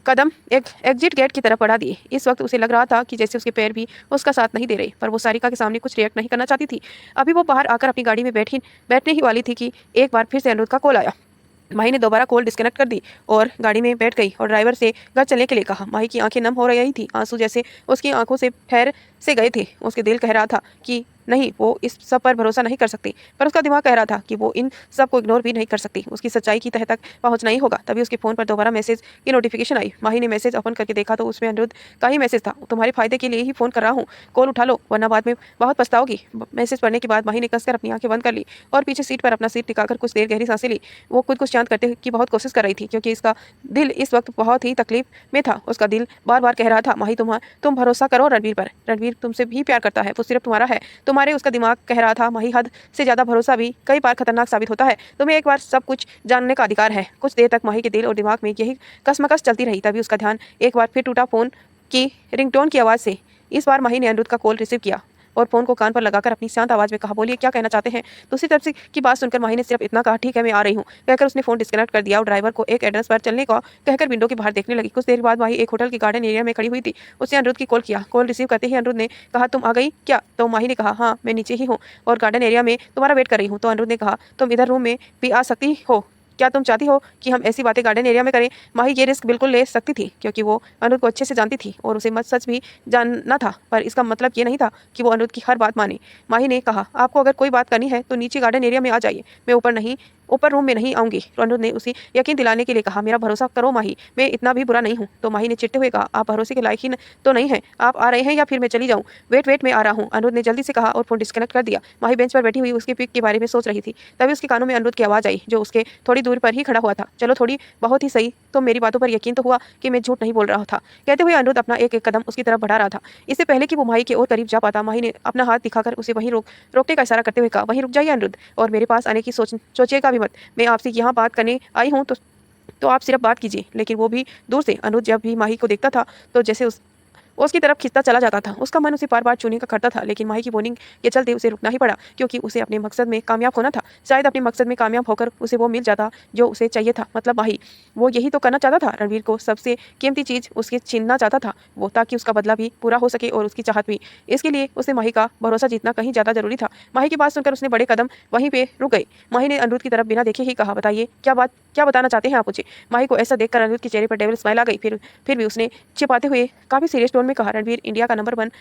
कदम एक एग्जिट गेट की तरफ बढ़ा दिए। इस वक्त उसे लग रहा था कि जैसे उसके पैर भी उसका साथ नहीं दे रहे, पर वो सारिका के सामने कुछ रिएक्ट नहीं करना चाहती थी। अभी वो बाहर आकर अपनी गाड़ी में बैठने ही वाली थी कि एक बार फिर से अनिरुद्ध का कॉल आया। माही ने दोबारा कॉल डिस्कनेक्ट कर दी और गाड़ी में बैठ गई और ड्राइवर से घर चलने के लिए कहा। माही की आंखें नम हो रही थी, आंसू जैसे उसकी आंखों से ठहर से गए थे। उसके दिल कह रहा था कि नहीं, वो इस सब पर भरोसा नहीं कर सकती, पर उसका दिमाग कह रहा था कि वो इन सब को इग्नोर भी नहीं कर सकती, उसकी सच्चाई की तह तक पहुंचना ही होगा। तभी उसके फ़ोन पर दोबारा मैसेज की नोटिफिकेशन आई। माही ने मैसेज ओपन करके देखा तो उसमें अनिरुद्ध का ही मैसेज था, तुम्हारे फायदे के लिए ही फ़ोन कर रहा हूँ, कॉल उठा लो वरना बाद में बहुत पछताओगी। मैसेज पढ़ने के बाद माही ने कसकर अपनी आंखें बंद कर ली और पीछे सीट पर अपना सिर टिकाकर कुछ देर गहरी सांसें ली। वो खुद को शांत करने की बहुत कोशिश कर रही थी, क्योंकि इसका दिल इस वक्त बहुत ही तकलीफ में था। उसका दिल बार बार कह रहा था, माही तुम भरोसा करो रणवीर पर, रणवीर तुमसे भी प्यार करता है, वो सिर्फ तुम्हारा है, तुम्हारे। उसका दिमाग कह रहा था, माही हद से ज्यादा भरोसा भी कई बार खतरनाक साबित होता है, तुम्हें एक बार सब कुछ जानने का अधिकार है। कुछ देर तक माही के दिल और दिमाग में यही कसमकस चलती रही। तभी उसका ध्यान एक बार फिर टूटा फोन की रिंगटोन की आवाज़ से। इस बार माही ने अनिरुद्ध का कॉल रिसीव किया और फोन को कान पर लगाकर अपनी शांत आवाज में कहा, बोलिए क्या कहना चाहते हैं। दूसरी तरफ से की बात सुनकर माही ने सिर्फ इतना कहा, ठीक है मैं आ रही हूँ, कहकर उसने फोन डिस्कनेक्ट कर दिया और ड्राइवर को एक एड्रेस पर चलने का कहकर विंडो के बाहर देखने लगी। कुछ देर बाद माही एक होटल के गार्डन एरिया में खड़ी हुई थी। उसने अनिरुद्ध की कॉल किया। कॉल रिसीव करते ही अनिरुद्ध ने कहा, तुम आ गई क्या? तो माही ने कहा, हाँ मैं नीचे ही हूँ और गार्डन एरिया में तुम्हारा वेट कर रही हूँ। तो अनिरुद्ध ने कहा, तुम इधर रूम में भी आ सकती हो क्या? तुम चाहती हो कि हम ऐसी बातें गार्डन एरिया में करें? माही ये रिस्क बिल्कुल ले सकती थी, क्योंकि वो अनिरुद्ध को अच्छे से जानती थी और उसे मत सच भी जानना था, पर इसका मतलब ये नहीं था कि वो अनिरुद्ध की हर बात माने। माही ने कहा, आपको अगर कोई बात करनी है तो नीचे गार्डन एरिया में आ जाइए, मैं ऊपर रूम में नहीं आऊंगी। तो अनिरुद्ध ने उसे यकीन दिलाने के लिए कहा, मेरा भरोसा करो माही, मैं इतना भी बुरा नहीं हूँ। तो माही ने चिढ़ते हुए कहा, आप भरोसे के लायक ही तो नहीं है, आप आ रहे हैं या फिर मैं चली जाऊँ? वेट मैं आ रहा हूँ, अनिरुद्ध ने जल्दी से कहा और फोन डिस्कनेक्ट कर दिया। माही बेंच पर बैठी हुई उसकी पिक के बारे में सोच रही थी। तभी उसके कानों में अनिरुद्ध की आवाज़ आई, जो उसके थोड़ी दूर पर ही खड़ा हुआ था। चलो थोड़ी बहुत ही सही, तो मेरी बातों पर यकीन तो हुआ कि मैं झूठ नहीं बोल रहा था। कहते हुए अनिरुद्ध अपना एक एक कदम उसकी तरफ बढ़ा रहा था। इससे पहले कि वो माही के और करीब जा पाता, माही ने अपना हाथ दिखाकर उसे वहीं रोकने का इशारा करते हुए कहा, वहीं रुक जाइए अनिरुद्ध, और मेरे पास आने की सोचिएगा भी मत। मैं आपसे यहाँ बात करने आई हूँ तो आप सिर्फ बात कीजिए, लेकिन वो भी दूर से। अनिरुद्ध जब भी माही को देखता था तो जैसे उसकी तरफ खींचता चला जाता था। उसका मन उसे बार बार छूने का करता था, लेकिन माही की वार्निंग के चलते उसे रुकना ही पड़ा, क्योंकि उसे अपने मकसद में कामयाब होना था। शायद अपने मकसद में कामयाब होकर उसे वो मिल जाता जो उसे चाहिए था, मतलब माही। वो यही तो करना चाहता था। रणवीर को सबसे कीमती चीज उसके छीनना चाहता था वो, ताकि उसका बदला भी पूरा हो सके और उसकी चाहत भी। इसके लिए उसे माही का भरोसा जीतना कहीं ज्यादा जरूरी था। माही की बात सुनकर उसने बड़े कदम वहीं पे रुक गए। माही ने अनिरुद्ध की तरफ बिना देखे ही कहा, बताइए क्या बताना चाहते हैं आप मुझे। माही को ऐसा देखकर अनिरुद्ध के चेहरे पर डेविल स्माइल आ गई। फिर भी उसने छिपाते हुए काफी सीरियस टोन में कहा, रणवीर इंडिया का नंबर 1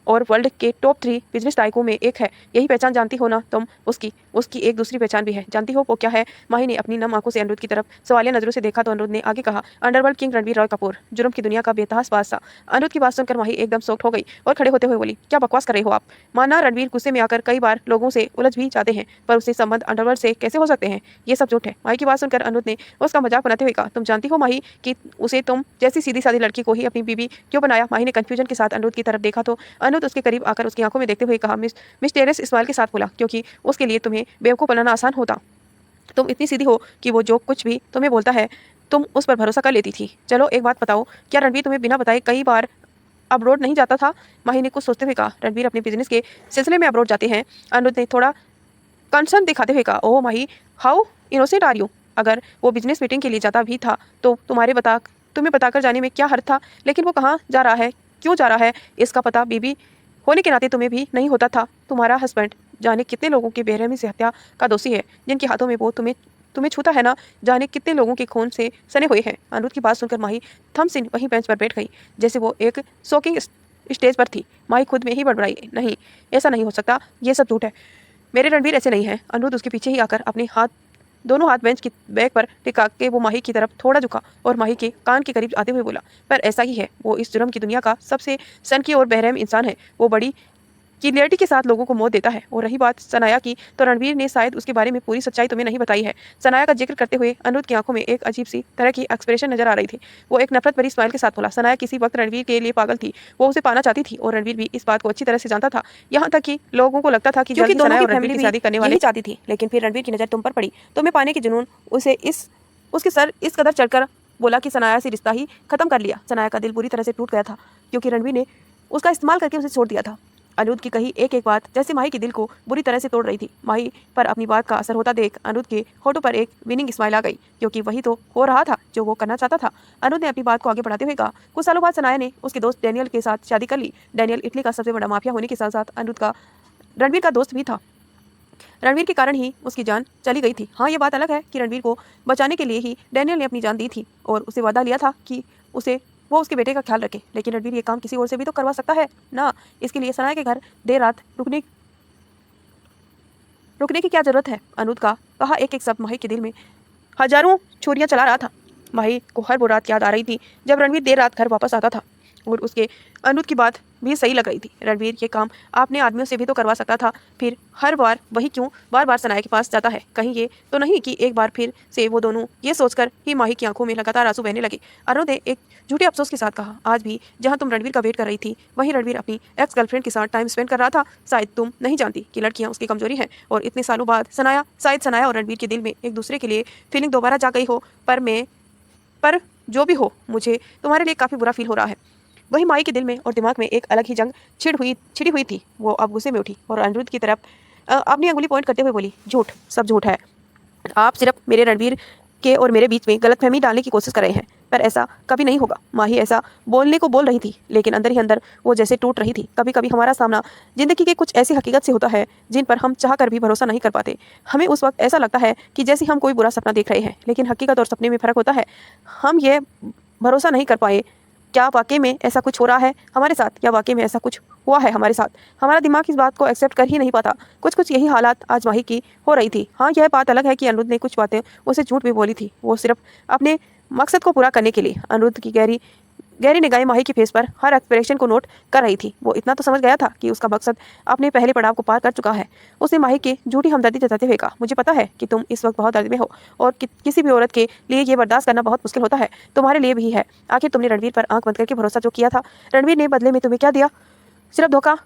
और वर्ल्ड के टॉप 3 बिजनेस टाइकून में एक है। यही पहचान जानती हो ना तुम उसकी उसकी एक दूसरी पहचान भी है। जानती हो वो क्या है। माही ने अपनी नम आंखों से अनिरुद्ध की तरफ सवालिया नजरों से देखा तो अनिरुद्ध ने आगे कहा, अंडरवर्ल्ड किंग रणवीर रॉय कपूर, जुर्म की दुनिया का बेतहास बादशाह। अनिरुद्ध की बात सुनकर माही एकदम शॉक्ड हो गई और खड़े होते हुए बोली, क्या बकवास कर रहे हो आप। माना रणवीर गुस्से में आकर कई बार लोगों से उलझ भी जाते हैं, पर उससे संबंध अंडरवर्ल्ड से कैसे हो सकते हैं। ये सब झूठ है। माही की बात सुनकर अनिरुद्ध ने उसका मजाक बनाते हुए कहा, तुम जानती हो माही कि उसे तुम जैसी सीधी सादी लड़की को ही अपनी बीवी क्यों बनाया। माही ने कंफ्यूजन के साथ अनिरुद्ध की तरफ देखा तो अनिरुद्ध उसके करीब आकर उसकी आंखों में देखते हुए कहा, मिस्टेरियस स्माइल के साथ बोला, क्योंकि उसके लिए तुम्हें बेवकूफ बनाना आसान होता। तुम इतनी सीधी हो कि वो जो कुछ भी तुम्हें बोलता है तुम उस पर भरोसा कर लेती थी। चलो एक बात बताओ, क्या रणवीर तुम्हें बिना बताए कई बार अब्रोड नहीं जाता था। माही ने कुछ सोचते हुए कहा, रणवीर अपने बिजनेस के सिलसिले में अब्रोड जाते हैं। अनिरुद्ध ने थोड़ा कंसर्न दिखाते हुए कहा, ओह माही, हाउ इनोसेंट आर यू। अगर वो बिजनेस मीटिंग के लिए जाता भी था तो तुम्हें बताकर जाने में क्या हर्ज था। लेकिन वो कहाँ जा रहा है, क्यों जा रहा है, इसका पता बीबी होने के नाते तुम्हें भी नहीं होता था। तुम्हारा हस्बैंड जाने कितने लोगों की बेरहमी से हत्या का दोषी है, जिनके हाथों में वो तुम्हें छूता है ना, जाने कितने लोगों के खून से सने हुए हैं। अनिरुद्ध की बात सुनकर माही थमसिन वहीं बेंच पर बैठ गई, जैसे वो एक शॉकिंग स्टेज पर थी। माही खुद में ही बड़बड़ाई, नहीं, ऐसा नहीं हो सकता, ये सब झूठ है। मेरे रणवीर ऐसे नहीं है। अनिरुद्ध उसके पीछे ही आकर अपने दोनों हाथ बेंच की बैग पर टिका के वो माही की तरफ थोड़ा झुका और माही के कान के करीब आते हुए बोला, पर ऐसा ही है, वो इस जुर्म की दुनिया का सबसे सनकी और बेरहम इंसान है। वो बड़ी क्लियरिटी के साथ लोगों को मौत देता है। और रही बात सनाया की, तो रणवीर ने शायद उसके बारे में पूरी सच्चाई तुम्हें नहीं बताई है। सनाया का जिक्र करते हुए अनिरुद्ध की आंखों में एक अजीब सी तरह की एक्सप्रेशन नजर आ रही थी। वो एक नफरत भरी स्माइल के साथ बोला, सनाया किसी वक्त रणवीर के लिए पागल थी। वो उसे पाना चाहती थी और रणवीर भी इस बात को अच्छी तरह से जानता था। यहाँ तक कि लोगों को लगता था कि जल्दी सनाया और रणवीर की शादी करने वाली चाहती थी। लेकिन फिर रणवीर की नजर तुम पर पड़ी, तुम्हें पाने की जुनून उसके सर इस कदर चढ़कर बोला कि सनाया से रिश्ता ही खत्म कर लिया। सनाया का दिल बुरी तरह से टूट गया था, क्योंकि रणवीर ने उसका इस्तेमाल करके उसे छोड़ दिया था। अनिरुद्ध की कही एक एक बात जैसे माही के दिल को बुरी तरह से तोड़ रही थी। माही पर अपनी बात का असर होता देख अनिरुद्ध के होठों पर एक विनिंग स्माइल आ गई, क्योंकि वही तो हो रहा था जो वो करना चाहता था। अनिरुद्ध ने अपनी बात को आगे बढ़ाते हुए कहा, कुछ सालों बाद सनाया ने उसके दोस्त डैनियल के साथ शादी कर ली। डैनियल इटली का सबसे बड़ा माफिया होने के साथ साथ रणवीर का दोस्त भी था। रणवीर के कारण ही उसकी जान चली गई थी। हाँ, ये बात अलग है कि रणवीर को बचाने के लिए ही डैनियल ने अपनी जान दी थी और उसे वादा लिया था कि वो उसके बेटे का ख्याल रखे। लेकिन रणवीर ये काम किसी और से भी तो करवा सकता है ना। इसके लिए सनाया के घर देर रात रुकने की क्या जरूरत है। अनिरुद्ध का कहा एक एक शब्द माही के दिल में हजारों छुरियां चला रहा था। माही को हर वो रात याद आ रही थी जब रणवीर देर रात घर वापस आता था और उसके अनिरुद्ध की बात भी सही लग रही थी। रणवीर ये काम अपने आदमियों से भी तो करवा सकता था, फिर हर बार वही क्यों बार बार सनाया के पास जाता है। कहीं ये तो नहीं कि एक बार फिर से वो दोनों ये सोचकर ही माही की आंखों में लगातार आंसू बहने लगे। अनिरुद्ध ने एक झूठे अफसोस के साथ कहा, आज भी जहाँ तुम रणवीर का वेट कर रही थी वहीं रणवीर अपनी एक्स गर्लफ्रेंड के साथ टाइम स्पेंड कर रहा था। शायद तुम नहीं जानती कि लड़कियां उसकी कमजोरी है और इतने सालों बाद सनाया और रणवीर के दिल में एक दूसरे के लिए फीलिंग दोबारा जा गई हो। पर जो भी हो, मुझे तुम्हारे लिए काफ़ी बुरा फील हो रहा है। वही माई के दिल में और दिमाग में एक अलग ही जंग छिड़ी हुई थी। वो अब गुस्से में उठी और अनिरुद्ध की तरफ अपनी अंगुली पॉइंट करते हुए बोली, झूठ, सब झूठ है। आप सिर्फ मेरे रणवीर के और मेरे बीच में गलतफहमी डालने की कोशिश कर रहे हैं, पर ऐसा कभी नहीं होगा। माही ऐसा बोलने को बोल रही थी, लेकिन अंदर ही अंदर वो जैसे टूट रही थी। कभी कभी हमारा सामना जिंदगी के कुछ ऐसी हकीकत से होता है जिन पर हम चाह कर भी भरोसा नहीं कर पाते। हमें उस वक्त ऐसा लगता है कि जैसे हम कोई बुरा सपना देख रहे हैं, लेकिन हकीकत और सपने में फ़र्क होता है। हम ये भरोसा नहीं कर पाए क्या वाकई में ऐसा कुछ हो रहा है हमारे साथ, या वाकई में ऐसा कुछ हुआ है हमारे साथ। हमारा दिमाग इस बात को एक्सेप्ट कर ही नहीं पाता। कुछ यही हालात आज माही की हो रही थी। हाँ, यह बात अलग है कि अनिरुद्ध ने कुछ बातें उसे झूठ भी बोली थी, वो सिर्फ अपने मकसद को पूरा करने के लिए। अनिरुद्ध की गहरी निगाहें माही के फेस पर हर एक्सप्रेशन को नोट कर रही थी। वो इतना तो समझ गया था कि उसका मकसद अपने पहले पड़ाव को पार कर चुका है। उसने माही की झूठी हमदर्दी जताते हुए कहा, मुझे पता है कि तुम इस वक्त बहुत दर्द में हो और किसी भी औरत के लिए ये बर्दाश्त करना बहुत मुश्किल होता है। तुम्हारे लिए भी है। आखिर तुमने रणवीर पर आंख बंद करके भरोसा जो किया था, रणवीर ने बदले में तुम्हें क्या दिया? सिर्फ धोखा।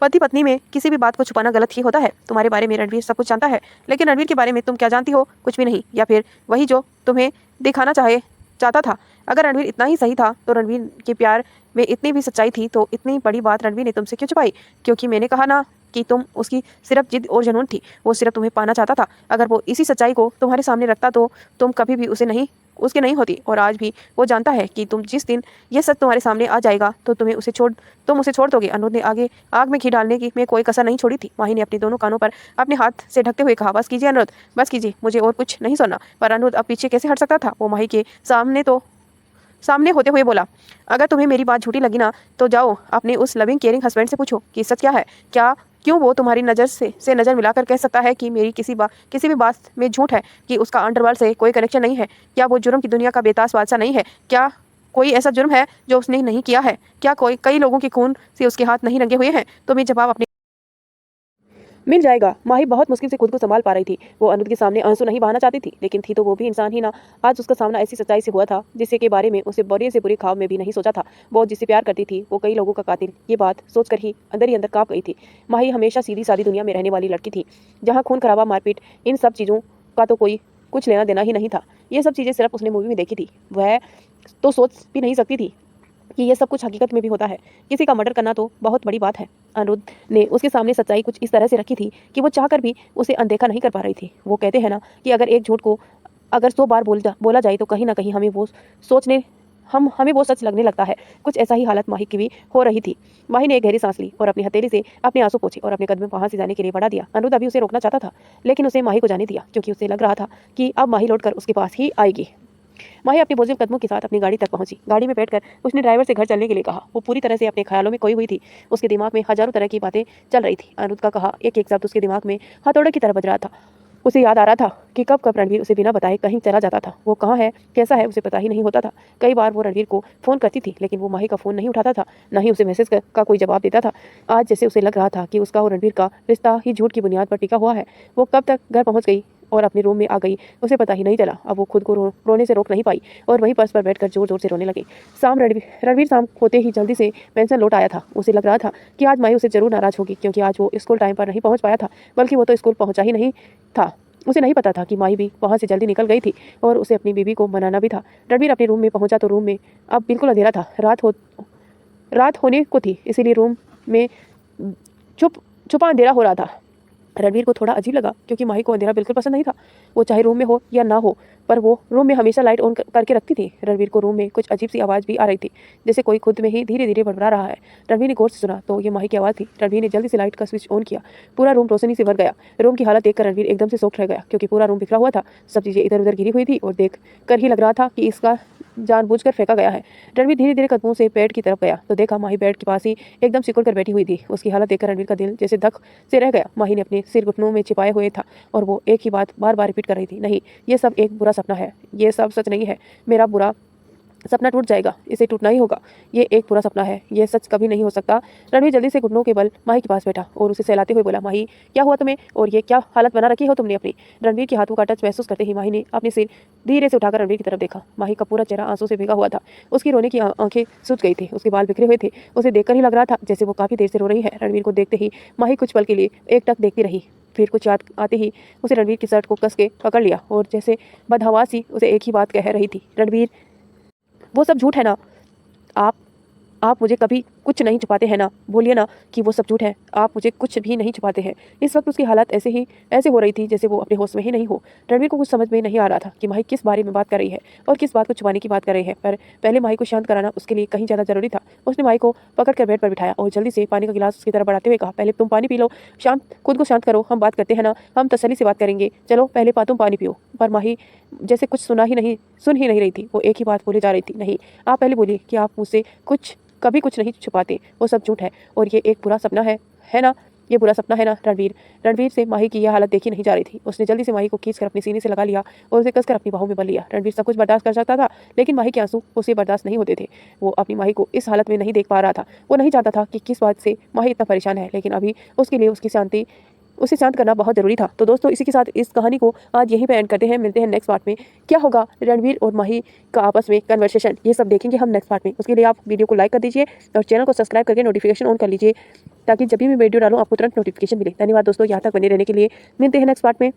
पति पत्नी में किसी भी बात को छुपाना गलत ही होता है। तुम्हारे बारे में रणवीर सब कुछ जानता है, लेकिन रणवीर के बारे में तुम क्या जानती हो? कुछ भी नहीं, या फिर वही जो तुम्हें दिखाना चाहता था। अगर रणवीर इतना ही सही था तो रणवीर के प्यार में इतनी भी सच्चाई थी तो इतनी बड़ी बात रणवीर ने तुमसे क्यों छुपाई? क्योंकि मैंने कहा ना कि तुम उसकी सिर्फ जिद और जुनून थी। वो सिर्फ तुम्हें पाना चाहता था। अगर वो इसी सच्चाई को तुम्हारे सामने रखता तो तुम कभी भी उसके नहीं होती। और आज भी वो जानता है कि तुम जिस दिन ये सच तुम्हारे सामने आ जाएगा तो तुम उसे छोड़ दोगे। अनुरोध ने आगे आग में घी डालने की में कोई कसर नहीं छोड़ी थी। माही ने अपने दोनों कानों पर अपने हाथ से ढकते हुए कहा, बस कीजिए अनुरोध, बस कीजिए, मुझे और कुछ नहीं सुनना। पर अनुरोध अब पीछे कैसे हट सकता था? वो माही के सामने होते हुए बोला, अगर तुम्हें मेरी बात झूठी लगी ना तो जाओ अपने उस लविंग केयरिंग हस्बैंड से पूछो कि सच क्या है। क्यों वो तुम्हारी नज़र से नज़र मिलाकर कह सकता है कि मेरी किसी भी बात में झूठ है, कि उसका अंडरवर्ल्ड से कोई कनेक्शन नहीं है? क्या वो जुर्म की दुनिया का बेताज बादशाह नहीं है? क्या कोई ऐसा जुर्म है जो उसने नहीं किया है? क्या कई लोगों के खून से उसके हाथ नहीं रंगे हुए हैं? तुम्हें जवाब अपने मिल जाएगा। माही बहुत मुश्किल से खुद को संभाल पा रही थी। वो अनुज के सामने आंसू नहीं बहाना चाहती थी, लेकिन थी तो वो भी इंसान ही ना। आज उसका सामना ऐसी सच्चाई से हुआ था जिससे के बारे में उसे बुरे से बुरे ख्वाब में भी नहीं सोचा था। वो जिससे प्यार करती थी वो कई लोगों का कातिल, ये बात सोचकर ही अंदर कांप गई थी। माही हमेशा सीधी सादी दुनिया में रहने वाली लड़की थी, जहाँ खून खराबा, मारपीट, इन सब चीज़ों का तो कोई कुछ लेना देना ही नहीं था। ये सब चीज़ें सिर्फ उसने मूवी में देखी थी। वह तो सोच भी नहीं सकती थी कि ये सब कुछ हकीकत में भी होता है। किसी का मर्डर करना तो बहुत बड़ी बात है। अनिरुद्ध ने उसके सामने सच्चाई कुछ इस तरह से रखी थी कि वो चाहकर भी उसे अनदेखा नहीं कर पा रही थी। वो कहते हैं ना कि अगर एक झूठ को अगर 100 बार बोला जाए तो कहीं ना कहीं हमें वो सच लगने लगता है। कुछ ऐसा ही हालत माही की भी हो रही थी। माही ने एक गहरी सांस ली और अपनी हथेली से अपने आंसू पोंछे और अपने कदम वहां से जाने के लिए बढ़ा दिया। अनिरुद्ध अभी उसे रोकना चाहता था, लेकिन उसे माही को जाने दिया, क्योंकि उसे लग रहा था कि अब माही लौटकर उसके पास ही आएगी। माही अपने बोझिल कदमों के साथ अपनी गाड़ी तक पहुंची। गाड़ी में बैठकर उसने ड्राइवर से घर चलने के लिए कहा। वो पूरी तरह से अपने ख्यालों में खोई हुई थी। उसके दिमाग में हजारों तरह की बातें चल रही थी। अनिरुद्ध का कहा एक एक शब्द उसके दिमाग में हथौड़े की तरह बज रहा था। उसे याद आ रहा था कि कब कब रणवीर उसे बिना बताए कहीं चला जाता था। वो कहाँ है, कैसा है, उसे पता ही नहीं होता था। कई बार वो रणवीर को फ़ोन करती थी, लेकिन वो माही का फ़ोन नहीं उठाता था, न ही उसे मैसेज का कोई जवाब देता था। आज जैसे उसे लग रहा था कि उसका और रणवीर का रिश्ता ही झूठ की बुनियाद पर टिका हुआ है। वो कब तक घर पहुँच गई और अपने रूम में आ गई, उसे पता ही नहीं चला। अब वो खुद को रोने से रोक नहीं पाई और वहीं पर्स पर बैठकर जोर जोर से रोने लगी। रणवीर शाम होते ही जल्दी से पेंशन लौट आया था। उसे लग रहा था कि आज माही उसे जरूर नाराज होगी, क्योंकि आज वो स्कूल टाइम पर नहीं पहुंच पाया था, बल्कि वो तो स्कूल पहुंचा ही नहीं था। उसे नहीं पता था कि माही भी वहाँ से जल्दी निकल गई थी और उसे अपनी बीवी को मनाना भी था। रणवीर अपने रूम में पहुंचा तो रूम में अब बिल्कुल अंधेरा था। रात होने को थी, इसीलिए रूम में छुपा अंधेरा हो रहा था। रणवीर को थोड़ा अजीब लगा, क्योंकि माही को अंधेरा बिल्कुल पसंद नहीं था। वो चाहे रूम में हो या ना हो, पर वो रूम में हमेशा लाइट ऑन करके रखती थी। रणवीर को रूम में कुछ अजीब सी आवाज़ भी आ रही थी, जैसे कोई खुद में ही धीरे धीरे बड़बड़ा रहा है। रणवीर ने गौर से सुना तो ये माही की आवाज़ थी। रणवीर ने जल्दी से लाइट का स्विच ऑन किया। पूरा रूम रोशनी से भर गया। रूम की हालत देखकर रणवीर एकदम से शॉक रह गया, क्योंकि पूरा रूम बिखरा हुआ था। सब चीज़ें इधर उधर गिरी हुई थी और देख कर ही लग रहा था कि इसका जानबूझकर फेंका गया है। रणवीर धीरे धीरे कदमों से बेड की तरफ गया तो देखा माही बेड के पास ही एकदम सिकुड़ कर बैठी हुई थी। उसकी हालत देखकर रणवीर का दिल जैसे धक से रह गया। माही ने अपने सिर घुटनों में छिपाए हुए था और वो एक ही बात बार बार रिपीट कर रही थी, नहीं, ये सब एक बुरा सपना है, ये सब सच नहीं है। मेरा बुरा सपना टूट जाएगा, इसे टूटना ही होगा। ये एक पूरा सपना है, ये सच कभी नहीं हो सकता। रणवीर जल्दी से घुटनों के बल माही के पास बैठा और उसे सहलाते हुए बोला, माही क्या हुआ तुम्हें, और ये क्या हालत बना रखी हो तुमने अपनी? रणवीर के हाथों का टच महसूस करते ही माही ने अपने सिर धीरे से उठाकर रणवीर की तरफ देखा। माही का पूरा चेहरा आंसू से भीगा हुआ था। उसकी रोने की आंखें सूज गई थी, उसके बाल बिखरे हुए थे। उसे देखकर ही लग रहा था जैसे वो काफी देर से रो रही है। रणवीर को देखते ही माही कुछ पल के लिए एकटक देखती रही। फिर कुछ याद आते ही उसे रणवीर की शर्ट को कस के पकड़ लिया और जैसे बदहवासी उसे एक ही बात कह रही थी, रणवीर वो सब झूठ है ना? आप मुझे कभी कुछ नहीं छुपाते हैं ना? बोलिए ना कि वो सब झूठ है। आप मुझे कुछ भी नहीं छुपाते हैं। इस वक्त उसकी हालत ऐसे हो रही थी जैसे वो अपने होश में ही नहीं हो। रणवीर को कुछ समझ में नहीं आ रहा था कि माही किस बारे में बात कर रही है और किस बात को छुपाने की बात कर रही है। पर पहले माही को शांत कराना उसके लिए कहीं ज़्यादा जरूरी था। उसने माही को पकड़ कर बेड पर बिठाया और जल्दी से पानी का गिलास उसकी तरफ बढ़ाते हुए कहा, पहले तुम पानी पी लो, खुद को शांत करो, हम बात करते हैं ना, हम तसल्ली से बात करेंगे, चलो पहले तुम पानी पियो। पर माही जैसे कुछ सुन ही नहीं रही थी। वो एक ही बात बोले जा रही थी, नहीं, आप पहले बोलिए कि आप मुझसे कभी कुछ नहीं छुपाते, वो सब झूठ है और ये एक बुरा सपना है ना? ये बुरा सपना है ना? रणवीर से माही की यह हालत देखी नहीं जा रही थी। उसने जल्दी से माही को खींचकर अपने सीने से लगा लिया और उसे कसकर अपनी बाहों में भर लिया। रणवीर सब कुछ बर्दाश्त कर सकता था, लेकिन माही के आंसू उसे बर्दाश्त नहीं होते थे। वो अपनी माही को इस हालत में नहीं देख पा रहा था। वो नहीं जानता था कि किस बात से माही इतना परेशान है, लेकिन अभी उसके लिए उसे शांत करना बहुत जरूरी था। तो दोस्तों, इसी के साथ इस कहानी को आज यहीं पे एंड करते हैं। मिलते हैं नेक्स्ट पार्ट में। क्या होगा रणवीर और माही का आपस में कन्वर्सेशन, ये सब देखेंगे हम नेक्स्ट पार्ट में। उसके लिए आप वीडियो को लाइक कर दीजिए और चैनल को सब्सक्राइब करके नोटिफिकेशन ऑन कर लीजिए, ताकि जब भी मैं वीडियो डालूँ आपको तुरंत नोटिफिकेशन मिले। धन्यवाद दोस्तों, यहाँ तक बने रहने के लिए। मिलते हैं नेक्स्ट पार्ट में।